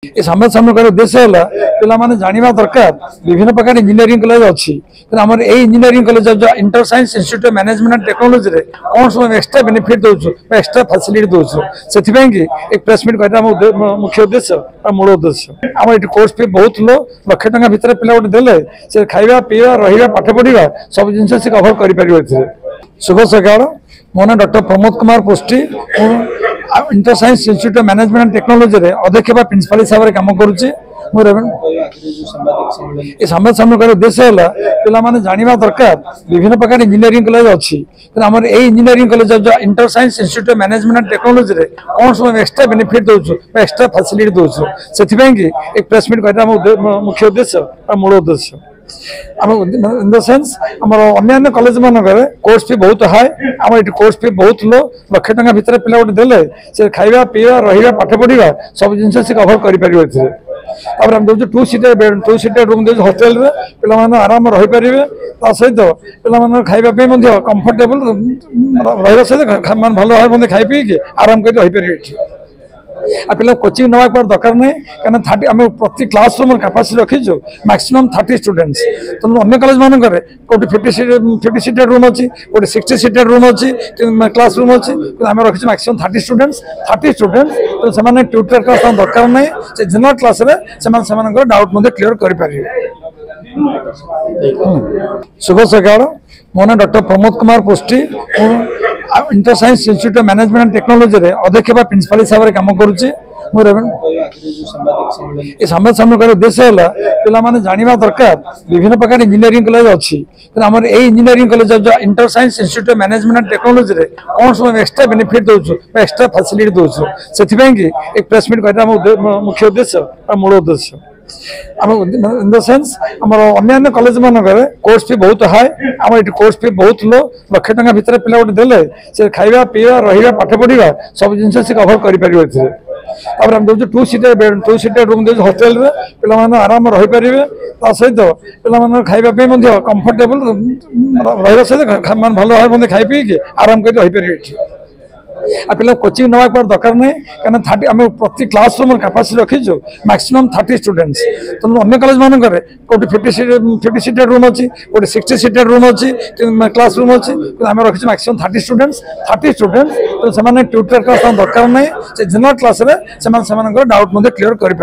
ये समाज सामने उद्देश्य है पे जाना दरकार विभिन्न प्रकार इंजीनियरिंग कॉलेज अच्छी आम engineering college inter science institute of management and technology रे कौन सब एक्सट्रा बेनिफिट दौर एक्सट्रा फैसिलिटी दौर से एक प्रेस मीट कहता मुख्य उद्देश्य मूल उद्देश्य आम ये कोर्स फी बहुत लो लक्ष टका भितर पिला गोटे देले से खाଇବା पीवा रहा पाठ पढ़ा सब जिन से कभर कर शुभ सकाल मो ना doctor Pramod Kumar Poshti inter science institute of management and technology रे अध्यक्ष बा प्रिंसिपल हिसाब से काम करुच्ची समाज सामने उद्देश्य है पे जाना दरकार विभिन्न प्रकार इंजीनियरिंग कॉलेज अच्छी आम engineering college inter science institute of management and technology रे कौन सब एक्सट्रा बेनिफिट दौर एक्सट्रा फैसिलिटी दौर से एक प्रेस मीट कहता मुख्य उद्देश्य मूल उद्देश्य इन द सेंस आमर अन्य कॉलेज मानक कोर्स फी बहुत हाई आम ये कोर्स फी बहुत लो लक्ष टका भितर पिला गोटे देले से खाଇବା पीवा रहा पाठ पढ़ा सब जिन से कभर कर आम दौर टू सीटर रूम दे हॉस्टेल पे आराम रही पारे सहित पे खावाई कंफर्टेबल रहा सहित भल भाव खाई पी आराम कर रही पारे पे कोचिंग ना दरकार नहीं क्या 30 आम प्रति क्लास रूम कैपेसिटी रखीचु मैक्सिमम 30 स्टूडेंट्स तो अन्य कॉलेज मानक कौटी 50 सीटर रूम अच्छी कौटी 60 सीटर रूम अच्छी क्लास रूम अच्छी आम रखी मैक्सिमम 30 स्टूडेंट्स तो से ट्यूटर क्लास दरकार नहीं से जनरल क्लास डाउट क्लीयर कर शुभ सकाल मो ना doctor Pramod Kumar Poshti inter science institute of management and technology रे अध्यक्ष बा प्रिंसिपल हिसाब से काम करुच्ची समाज सामने उद्देश्य है पे जाना दरकार विभिन्न प्रकार इंजीनियरिंग कॉलेज अच्छी आम engineering college inter science institute of management and technology रे कौन सब एक्सट्रा बेनिफिट दौर एक्सट्रा फैसिलिटी दौर से एक प्रेस मीट कहता मुख्य उद्देश्य मूल उद्देश्य इन द सेंस आमर अन्य कॉलेज मानक कोर्स फी बहुत हाई आम ये कोर्स फी बहुत लो लक्ष टका भितर पिला गोटे देले से खाଇବା पीवा रहा पाठ पढ़ा सब जिन से कभर कर आम दौर टू सीटर रूम दे हॉस्टेल पे आराम रही पारे सहित पे खावाई कंफर्टेबल रहा सहित भल भाव खाई पी आराम कर रही पारे पे कोचिंग ना दरकार नहीं क्या 30 आम प्रति क्लास रूम कैपेसिटी रखीचु मैक्सिमम 30 स्टूडेंट्स तो अन्य कॉलेज मानक कौटी 50 सीटर रूम अच्छी कौटी 60 सीटर रूम अच्छी क्लास रूम अच्छी आम रखी मैक्सिमम 30 स्टूडेंट्स तो से ट्यूटर क्लास दरकार नहीं से जनरल क्लास डाउट क्लीयर कर